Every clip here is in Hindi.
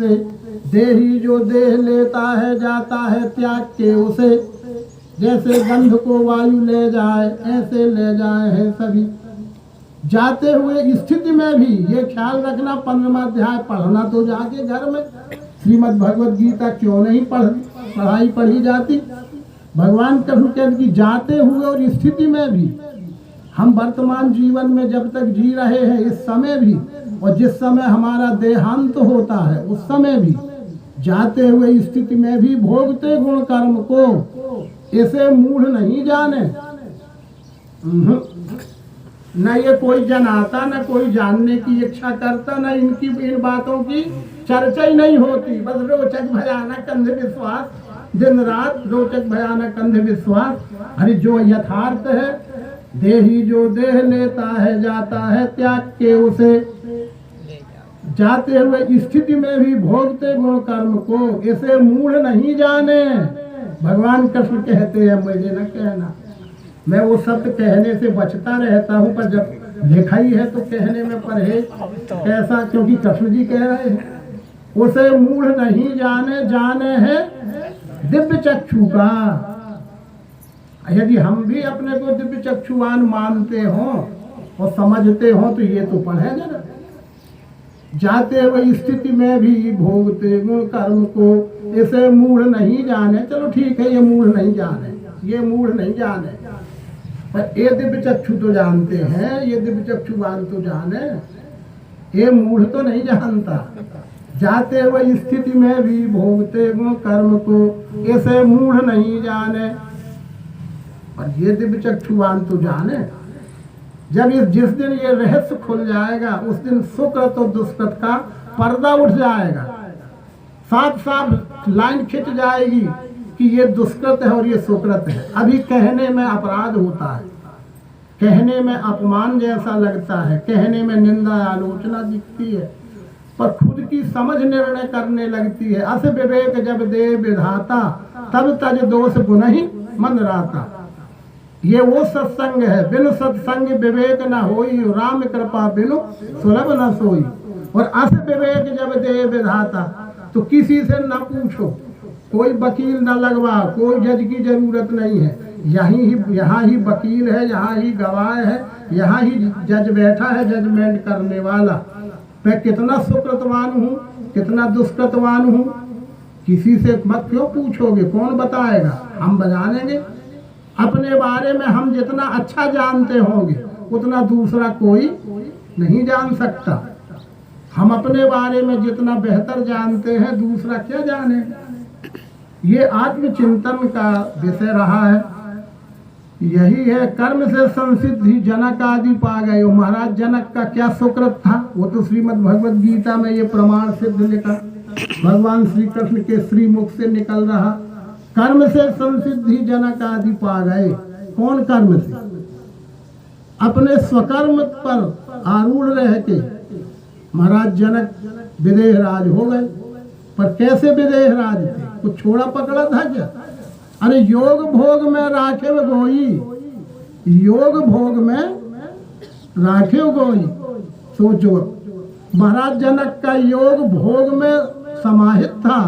उसे, देही जो देह लेता है जाता है त्याग के उसे, जैसे गंध को वायु ले जाए ऐसे ले जाए हैं सभी। जाते हुए स्थिति में भी ये ख्याल रखना, 15वां अध्याय पढ़ना तो जाके घर में, श्रीमद् भगवद गीता क्यों नहीं पढ़ी जाती। भगवान कभी कहते कि जाते हुए और स्थिति में भी, हम वर्तमान जीवन में जब तक जी रहे हैं इस समय भी, और जिस समय हमारा देहांत होता है उस समय भी, जाते हुए स्थिति में भी भोगते गुण कर्म को, इसे मूढ़ नहीं जाने। न ये कोई जनाता, न कोई जानने की इच्छा करता, न इनकी इन बातों की चर्चा ही नहीं होती। बस रोचक भयानक अंधविश्वास, दिन रात रोचक भयानक अंधविश्वास। अरे जो यथार्थ है, देही जो देह लेता है जाता है त्याग के उसे, जाते हुए स्थिति में भी भोगते गुण कर्म को, इसे मूढ़ नहीं जाने। भगवान कृष्ण कहते हैं, मुझे न कहना, मैं वो शब्द कहने से बचता रहता हूँ, पर जब लिखा ही है तो कहने में परहेज कैसा, क्योंकि कृष्ण जी कह रहे हैं उसे मूढ़ नहीं जाने, जाने है दिव्य चक्षु का। यदि हम भी अपने को दिव्य चक्षुवान मानते हो और समझते हो तो ये तो पढ़ेंगे ना। जाते हुए स्थिति में भी भोगते गुण कर्म को, इसे मूढ़ नहीं जाने। चलो ठीक है, ये मूढ़ नहीं जाने, ये मूढ़ नहीं जाने, पर ये दिव्य चक्षु तो जानते हैं, ये दिव्य चक्षुवान तो जाने, ये मूढ़ तो नहीं जानता। जाते हुए स्थिति में भी भोगते गुण कर्म को, इसे मूढ़ नहीं जाने, और ये दिव्य चक्षुवान तो जाने। जब जिस दिन ये रहस्य खुल जाएगा उस दिन सुकृत और दुष्कृत का पर्दा उठ जाएगा, साफ साफ लाइन खिंच जाएगी कि ये दुष्कृत है और ये सुकृत है। अभी कहने में अपराध होता है, कहने में अपमान जैसा लगता है, कहने में निंदा आलोचना दिखती है, पर खुद की समझ निर्णय करने लगती है। अस विवेक जब दे विधाता, तब तज दोष गुण ही मन राता। ये वो सत्संग है, बिनु सत्संग विवेक न होई, राम कृपा बिनु सुलभ न सोई। और अस विवेक जब दे विधाता, तो किसी से न पूछो, कोई वकील न लगवा, कोई जज की जरूरत नहीं है। यहाँ ही वकील है, यहाँ ही गवाह है, यहाँ ही जज बैठा है जजमेंट करने वाला। मैं कितना सुकृतवान हूँ, कितना दुष्कृतवान हूँ, किसी से मत क्यों पूछोगे, कौन बताएगा, हम बताएंगे। अपने बारे में हम जितना अच्छा जानते होंगे उतना दूसरा कोई नहीं जान सकता। हम अपने बारे में जितना बेहतर जानते हैं दूसरा क्या जाने। ये आत्मचिंतन का विषय रहा है। यही है, कर्म से संसिद्धि जनक आदि पा गए। महाराज जनक का क्या सुकृत था, वो तो श्रीमद् भगवद गीता में ये प्रमाण सिद्ध लिखा, भगवान श्री कृष्ण के श्री मुख से निकल रहा। कर्म से संसिद्धि जनक आदि पा गए। कौन कर्म से? अपने स्वकर्म पर आरूढ़ रह के महाराज जनक विदेह राज हो गए। पर कैसे विदेह राज थे, कुछ छोड़ा पकड़ा था क्या? अरे योग भोग में राखे गोई, योग भोग में राखे गोई। सोचो, महाराज जनक का योग भोग में समाहित था।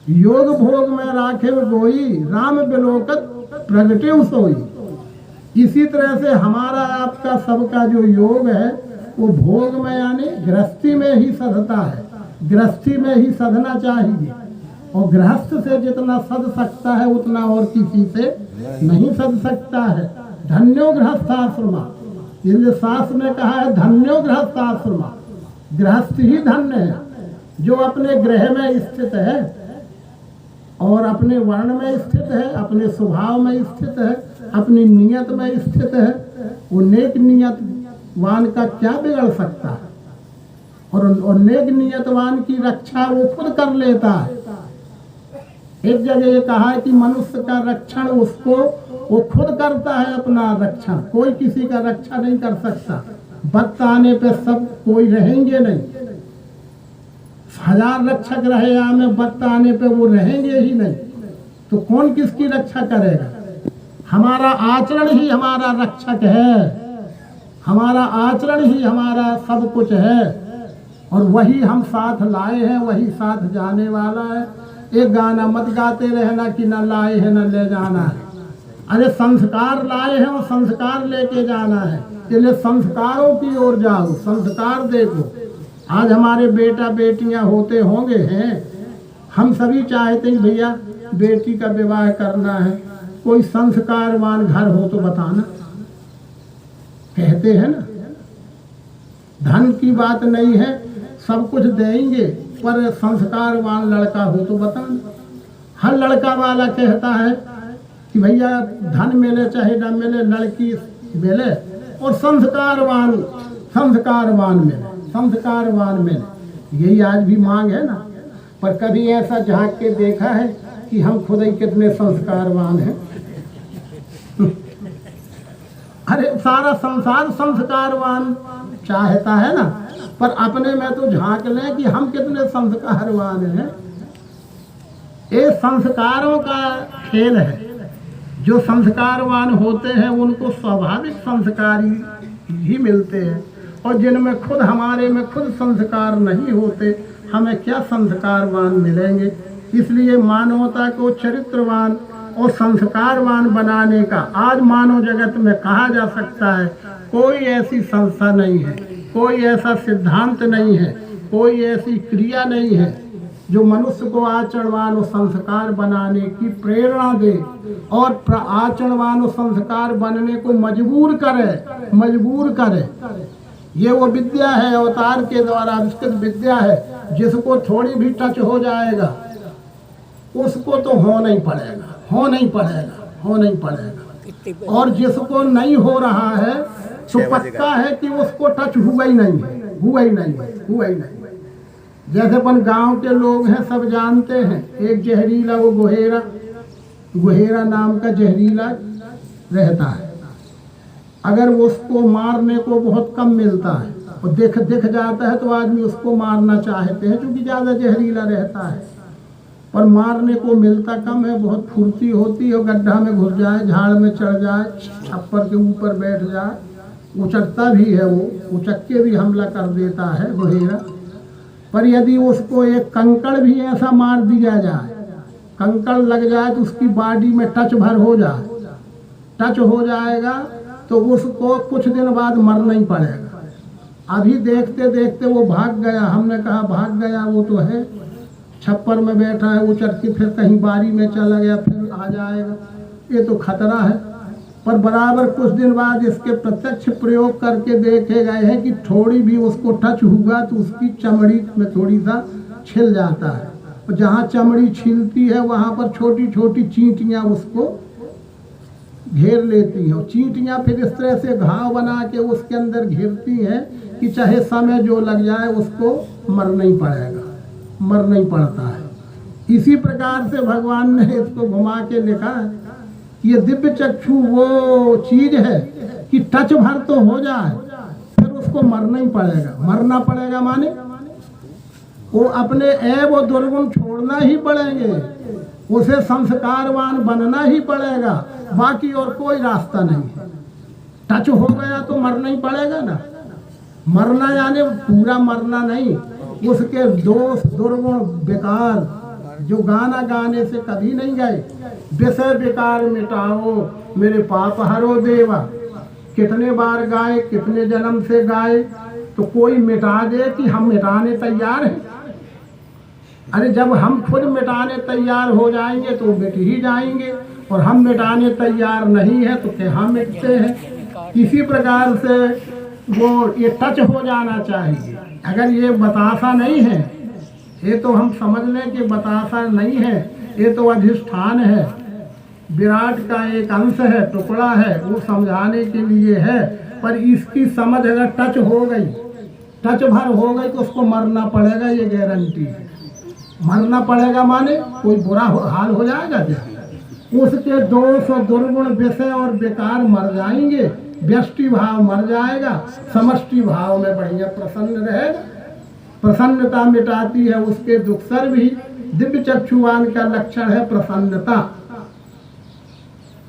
योग भोग में राखे गोई, राम बिलोकत प्रगटे सोई। इसी तरह से हमारा आपका सबका जो योग है वो भोग में यानी गृहस्थी में ही सधता है, गृहस्थी में ही सधना चाहिए। और गृहस्थ से जितना सध सकता है उतना और किसी से नहीं सध सकता है। धन्यो गृहस्थाश्रमा, इसलिए शास्त्र में कहा है धन्यो गृहस्थाश्रमा, गृहस्थ ही धन्य है जो अपने गृह में स्थित है और अपने वर्ण में स्थित है, अपने स्वभाव में स्थित है, अपनी नियत में स्थित है। वो नेक नियतवान का क्या बिगड़ सकता है? और नेक नियतवान की रक्षा वो खुद कर लेता है। एक जगह ये कहा है कि मनुष्य का रक्षण उसको वो खुद करता है, अपना रक्षण। कोई किसी का रक्षा नहीं कर सकता। वक्त आने पे सब कोई रहेंगे नहीं, 1000 रक्षक रहे में वक्त आने पे वो रहेंगे ही नहीं, तो कौन किसकी रक्षा करेगा? हमारा आचरण ही हमारा रक्षक है, हमारा आचरण ही हमारा सब कुछ है। और वही हम साथ लाए हैं, वही साथ जाने वाला है। एक गाना मत गाते रहना कि न लाए हैं न ले जाना है। अरे संस्कार लाए हैं और संस्कार लेके जाना है, इसलिए संस्कारों की ओर जाओ, संस्कार देखो। आज हमारे बेटा बेटियां होते होंगे हैं, हम सभी चाहते हैं भैया बेटी का विवाह करना है, कोई संस्कारवान घर हो तो बताना, कहते हैं ना। धन की बात नहीं है, सब कुछ देंगे, पर संस्कारवान लड़का हो तो बताना। हर लड़का वाला कहता है कि भैया धन मिले चाहे न मिले, लड़की मिले और संस्कारवान मिले, यही आज भी मांग है ना। पर कभी ऐसा झांक के देखा है कि हम खुद ही कितने संस्कारवान हैं? अरे सारा संसार संस्कारवान चाहता है ना, पर अपने में तो झांक लें कि हम कितने संस्कारवान हैं। ये संस्कारों का खेल है। जो संस्कारवान होते हैं उनको स्वाभाविक संस्कारी ही मिलते हैं, और जिनमें खुद हमारे में खुद संस्कार नहीं होते, हमें क्या संस्कारवान मिलेंगे। इसलिए मानवता को चरित्रवान और संस्कारवान बनाने का आज मानव जगत में कहा जा सकता है, कोई ऐसी संस्था नहीं है, कोई ऐसा सिद्धांत नहीं है, कोई ऐसी क्रिया नहीं है जो मनुष्य को आचरणवान और संस्कार बनाने की प्रेरणा दे और आचरणवान और संस्कार बनने को मजबूर करे। ये वो विद्या है, अवतार के द्वारा आविष्कृत विद्या है, जिसको थोड़ी भी टच हो जाएगा उसको तो हो नहीं पड़ेगा। और जिसको नहीं हो रहा है तो पक्का है कि उसको टच हुआ ही नहीं। जैसे अपन गांव के लोग हैं, सब जानते हैं, एक जहरीला वो गुहेरा नाम का जहरीला रहता है। अगर उसको मारने को बहुत कम मिलता है और दिख जाता है तो आदमी उसको मारना चाहते हैं, क्योंकि ज़्यादा जहरीला रहता है। पर मारने को मिलता कम है, बहुत फुर्ती होती है, गड्ढा में घुस जाए, झाड़ में चढ़ जाए, छप्पर के ऊपर बैठ जाए, उचकता भी है, वो उचक के भी हमला कर देता है गुहेरा। पर यदि उसको एक कंकड़ भी ऐसा मार दिया जाए, कंकड़ लग जाए तो उसकी बॉडी में टच हो जाएगा तो उसको कुछ दिन बाद मरना ही पड़ेगा। अभी देखते देखते वो भाग गया, हमने कहा भाग गया, वो तो है छप्पर में बैठा है, उचट के फिर कहीं बारी में चला गया, फिर आ जाएगा, ये तो खतरा है। पर बराबर कुछ दिन बाद इसके प्रत्यक्ष प्रयोग करके देखे गए हैं कि थोड़ी भी उसको टच हुआ तो उसकी चमड़ी में थोड़ी सा छिल जाता है, और जहाँ चमड़ी छिलती है वहाँ पर छोटी छोटी चींटियाँ उसको घेर लेती हैं, और चींटियाँ फिर इस तरह से घाव बना के उसके अंदर घेरती हैं कि चाहे समय जो लग जाए उसको मरना ही पड़ता है। इसी प्रकार से भगवान ने इसको घुमा के लिखा है कि ये दिव्य चक्षु वो चीज है कि टच भर तो हो जाए फिर उसको मरना पड़ेगा माने वो अपने ऐब और दुर्गुण छोड़ना ही पड़ेंगे, उसे संस्कारवान बनना ही पड़ेगा, बाकी और कोई रास्ता नहीं है। टच हो गया तो मरना ही पड़ेगा ना। मरना यानी पूरा मरना नहीं, उसके दोष दुर्गुण बेकार जो गाना गाने से कभी नहीं गए, विषय बेकार मिटाओ मेरे पाप हरो देवा, कितने बार गाए, कितने जन्म से गाए, तो कोई मिटा दे कि हम मिटाने तैयार हैं। अरे जब हम खुद मिटाने तैयार हो जाएंगे तो मिट ही जाएंगे, और हम मिटाने तैयार नहीं है तो क्या मिटते हैं। इसी प्रकार से वो ये टच हो जाना चाहिए। अगर ये बतासा नहीं है, ये तो हम समझ लें कि बतासा नहीं है, ये तो अधिष्ठान है, विराट का एक अंश है, टुकड़ा है, वो समझाने के लिए है। पर इसकी समझ अगर टच भर हो गई तो उसको मरना पड़ेगा, ये गारंटी है। मरना पड़ेगा माने कोई बुरा हाल हो जाएगा क्या? उसके दोष और दुर्गुण विषय और बेकार मर जाएंगे, व्यष्टि भाव मर जाएगा, समष्टि भाव में बढ़िया प्रसन्न रहेगा। प्रसन्नता मिटाती है उसके दुख सर भी। दिव्य चक्षुवान का लक्षण है प्रसन्नता।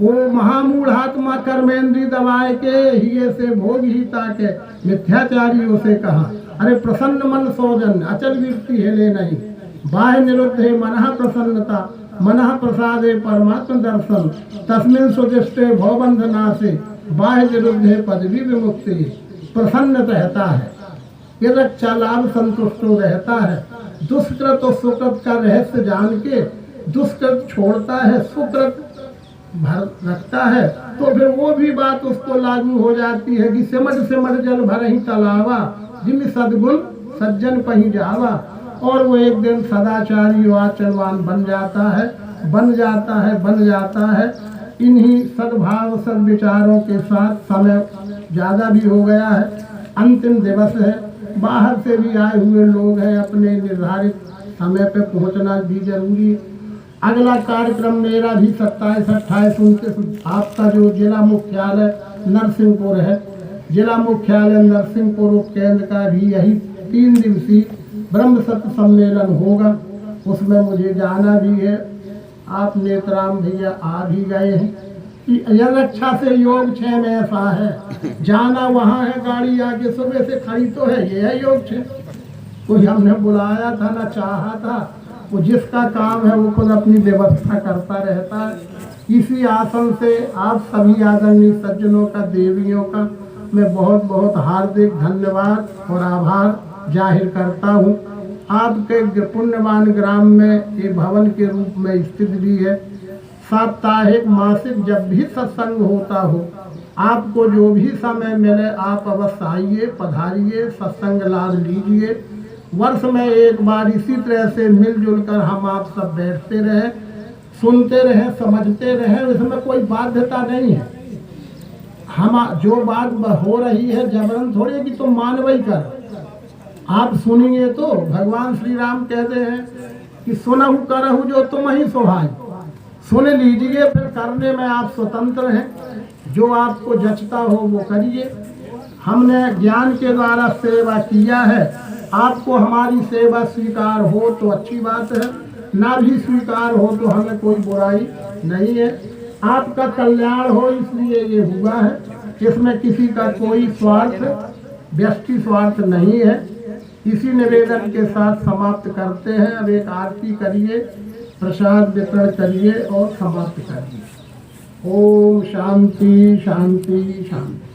वो महामूढ़ात्मा कर्मेंद्री दबाए के हिये से भोग ही ताके मिथ्याचारी उसे कहा। अरे प्रसन्न मन सोजन अचल वृत्ति हिले नहीं, बाह्य निरुद्धे मनः प्रसन्नता, मनः प्रसादे परमात्म दर्शन, तस्मिन् सुदिष्टे भवबंध नासे, बाह्य निरुद्धे पदवी विमुक्ति। प्रसन्न रहता है, ये रक्षा लाभ संतुष्टो रहता है, दुष्कृत और सुकृत का रहस्य जान के दुष्कृत छोड़ता है, सुकृत भर रखता है, तो फिर वो भी बात उसको लागू हो जाती है कि सिमट सिमट जल भर ही तलावा, जिम सद्गुण सज्जन पही जावा। और वो एक दिन सदाचारी आचरणवान बन जाता है, बन जाता है, बन जाता है। इन्हीं सद्भाव सद्विचारों के साथ समय ज़्यादा भी हो गया है, अंतिम दिवस है, बाहर से भी आए हुए लोग हैं, अपने निर्धारित समय पे पहुंचना भी जरूरी। अगला कार्यक्रम मेरा भी 27, 28, 29 आपका जो जिला मुख्यालय नरसिंहपुर है, जिला मुख्यालय नरसिंहपुर उपकेंद्र का भी यही 3 दिवसीय ब्रह्म सत्य सम्मेलन होगा, उसमें मुझे जाना भी है। आप नेत्राम भैया आ भी गए हैं कि यह रक्षा से योग 6 में ऐसा है, जाना वहाँ है, गाड़ी आगे सुबह से खड़ी तो है, ये है योग 6। कोई हमने बुलाया था ना चाहा था, वो जिसका काम है वो खुद अपनी व्यवस्था करता रहता है। इसी आसन से आप सभी आदरणीय सज्जनों का, देवियों का मैं बहुत बहुत हार्दिक धन्यवाद और आभार जाहिर करता हूँ। आपके पुण्यवान ग्राम में ये भवन के रूप में स्थित भी है। साप्ताहिक मासिक जब भी सत्संग होता हो, आपको जो भी समय मिले आप अवश्य आइए, पधारिए, सत्संग लाभ लीजिए। वर्ष में एक बार इसी तरह से मिलजुल कर हम आप सब बैठते रहे, सुनते रहे, समझते रहे, इसमें कोई बाध्यता नहीं है। हम जो बात हो रही है जबरन थोड़ी कि तुम मानवई कर, आप सुनिए तो भगवान श्री राम कहते हैं कि सुनहु करहु जो तुम ही सोहाई, सुन लीजिए, फिर करने में आप स्वतंत्र हैं, जो आपको जचता हो वो करिए। हमने ज्ञान के द्वारा सेवा किया है, आपको हमारी सेवा स्वीकार हो तो अच्छी बात है, ना भी स्वीकार हो तो हमें कोई बुराई नहीं है। आपका कल्याण हो इसलिए ये हुआ है, इसमें किसी का कोई स्वार्थ, व्यष्टि स्वार्थ नहीं है। इसी निवेदन के साथ समाप्त करते हैं। अब एक आरती करिए, प्रसाद वितरण करिए और समाप्त करिए। ओम शांति शांति शांति।